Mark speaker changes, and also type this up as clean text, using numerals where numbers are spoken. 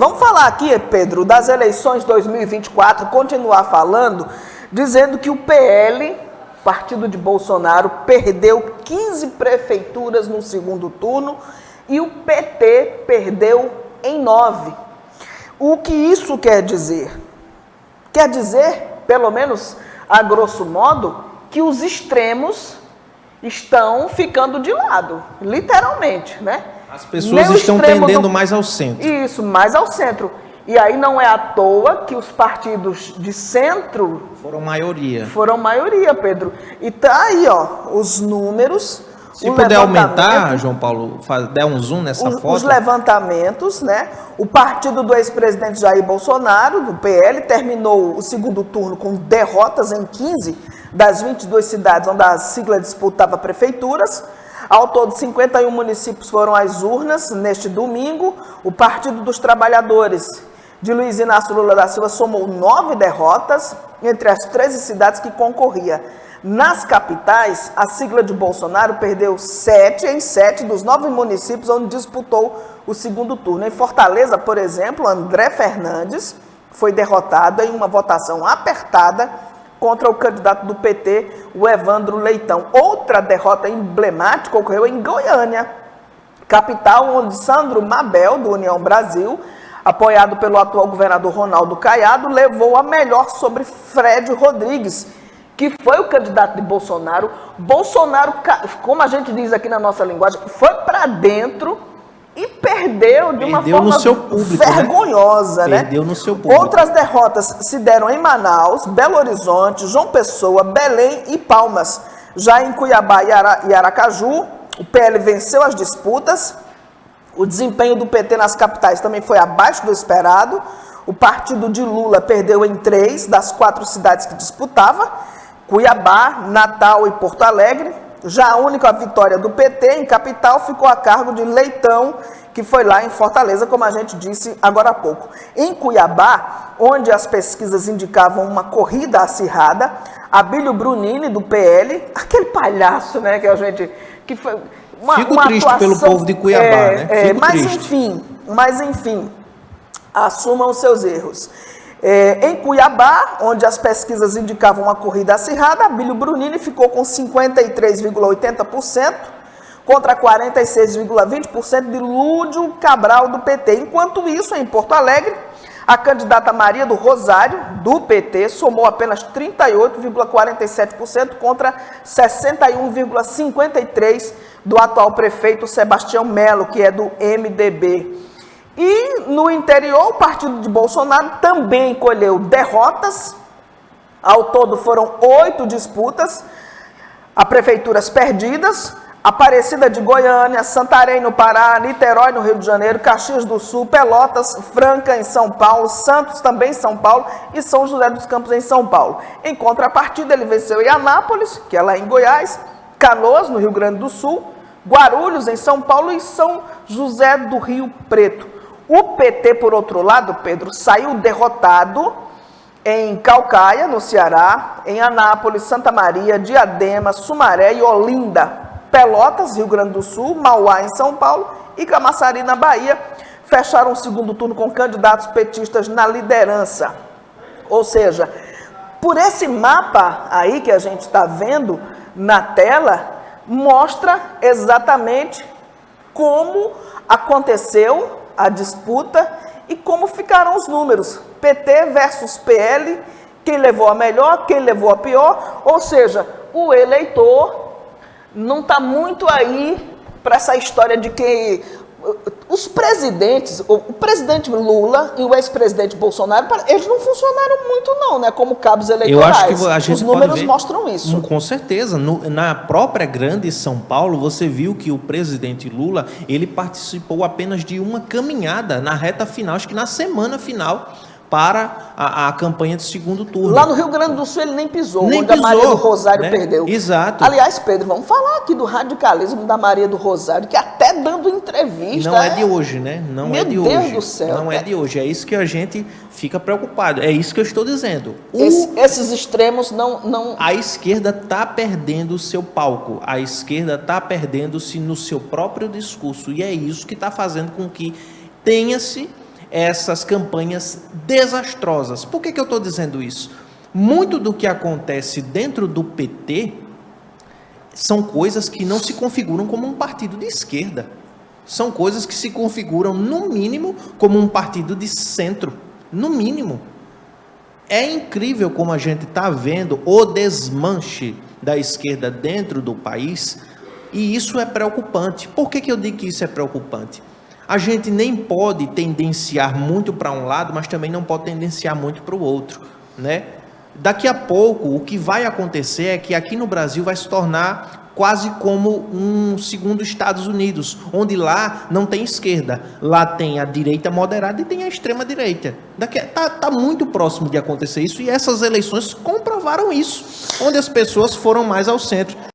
Speaker 1: Vamos falar aqui, Pedro, das eleições 2024, continuar falando, dizendo que o PL, partido de Bolsonaro, perdeu 15 prefeituras no segundo turno e o PT perdeu em 9. O que isso quer dizer? Quer dizer, pelo menos a grosso modo, que os extremos estão ficando de lado, literalmente, né?
Speaker 2: As pessoas estão tendendo mais ao centro. Isso,
Speaker 1: mais ao centro. E aí não é à toa que os partidos de centro...
Speaker 2: Foram maioria.
Speaker 1: Foram maioria, Pedro. E tá aí, ó, os números...
Speaker 2: Se puder aumentar, João Paulo, der um zoom nessa foto.
Speaker 1: Os levantamentos, né? O partido do ex-presidente Jair Bolsonaro, do PL, terminou o segundo turno com derrotas em 15 das 22 cidades onde a sigla disputava prefeituras. Ao todo, 51 municípios foram às urnas neste domingo. O Partido dos Trabalhadores de Luiz Inácio Lula da Silva somou 9 derrotas entre as 13 cidades que concorria. Nas capitais, a sigla de Bolsonaro perdeu 7 em 7 dos 9 municípios onde disputou o segundo turno. Em Fortaleza, por exemplo, André Fernandes foi derrotado em uma votação apertada contra o candidato do PT, o Evandro Leitão. Outra derrota emblemática ocorreu em Goiânia, capital onde Sandro Mabel, do União Brasil, apoiado pelo atual governador Ronaldo Caiado, levou a melhor sobre Fred Rodrigues, que foi o candidato de Bolsonaro. Bolsonaro, como a gente diz aqui na nossa linguagem, foi para dentro e perdeu de uma forma
Speaker 2: no seu público,
Speaker 1: vergonhosa, né?
Speaker 2: Perdeu no seu público.
Speaker 1: Outras derrotas se deram em Manaus, Belo Horizonte, João Pessoa, Belém e Palmas. Já em Cuiabá e Aracaju, o PL venceu as disputas. O desempenho do PT nas capitais também foi abaixo do esperado. O partido de Lula perdeu em 3 das 4 cidades que disputava: Cuiabá, Natal e Porto Alegre. Já a única vitória do PT em capital ficou a cargo de Leitão, que foi lá em Fortaleza, como a gente disse agora há pouco. Em Cuiabá, onde as pesquisas indicavam uma corrida acirrada, Abílio Brunini, do PL, aquele palhaço, né, que a gente... que foi
Speaker 2: Fico
Speaker 1: uma
Speaker 2: triste
Speaker 1: atuação,
Speaker 2: pelo povo de Cuiabá, né? Fico triste.
Speaker 1: Mas enfim, assumam os seus erros. Em Cuiabá, onde as pesquisas indicavam uma corrida acirrada, Abílio Brunini ficou com 53,80% contra 46,20% de Lúdio Cabral, do PT. Enquanto isso, em Porto Alegre, a candidata Maria do Rosário, do PT, somou apenas 38,47% contra 61,53% do atual prefeito Sebastião Melo, que é do MDB. E no interior, o partido de Bolsonaro também colheu derrotas. Ao todo foram 8 disputas a prefeituras perdidas: Aparecida de Goiânia, Santarém no Pará, Niterói no Rio de Janeiro, Caxias do Sul, Pelotas, Franca em São Paulo, Santos também em São Paulo e São José dos Campos em São Paulo. Em contrapartida, ele venceu em Anápolis, que é lá em Goiás, Canoas no Rio Grande do Sul, Guarulhos em São Paulo e São José do Rio Preto. O PT, por outro lado, Pedro, saiu derrotado em Calcaia, no Ceará, em Anápolis, Santa Maria, Diadema, Sumaré e Olinda, Pelotas, Rio Grande do Sul, Mauá, em São Paulo e Camaçari, na Bahia, fecharam o segundo turno com candidatos petistas na liderança. Ou seja, por esse mapa aí que a gente está vendo na tela, mostra exatamente como aconteceu a disputa e como ficaram os números. PT versus PL, quem levou a melhor, quem levou a pior. Ou seja, o eleitor não está muito aí para essa história de que os presidentes, o presidente Lula e o ex-presidente Bolsonaro, eles não funcionaram muito não, né, como cabos eleitorais.
Speaker 2: Eu acho que a gente
Speaker 1: os números mostram isso.
Speaker 2: Com certeza. Na própria grande São Paulo, você viu que o presidente Lula, ele participou apenas de uma caminhada na reta final, acho que na semana final, para a campanha de segundo turno.
Speaker 1: Lá no Rio Grande do Sul ele nem pisou, onde a Maria do Rosário, né, perdeu.
Speaker 2: Exato.
Speaker 1: Aliás, Pedro, vamos falar aqui do radicalismo da Maria do Rosário, que até dando entrevista...
Speaker 2: Não é de hoje, né? Não é de hoje.
Speaker 1: Meu Deus do céu.
Speaker 2: Não é de hoje. É isso que a gente fica preocupado. É isso que eu estou dizendo.
Speaker 1: Esses extremos não...
Speaker 2: A esquerda está perdendo o seu palco. A esquerda está perdendo-se no seu próprio discurso. E é isso que está fazendo com que tenha-se essas campanhas desastrosas. Por que eu estou dizendo isso? Muito do que acontece dentro do PT são coisas que não se configuram como um partido de esquerda. São coisas que se configuram, no mínimo, como um partido de centro. No mínimo. É incrível como a gente está vendo o desmanche da esquerda dentro do país, e isso é preocupante. Por que eu digo que isso é preocupante? A gente nem pode tendenciar muito para um lado, mas também não pode tendenciar muito para o outro, né? Daqui a pouco, o que vai acontecer é que aqui no Brasil vai se tornar quase como um segundo Estados Unidos, onde lá não tem esquerda, lá tem a direita moderada e tem a extrema direita. Tá muito próximo de acontecer isso, e essas eleições comprovaram isso, onde as pessoas foram mais ao centro.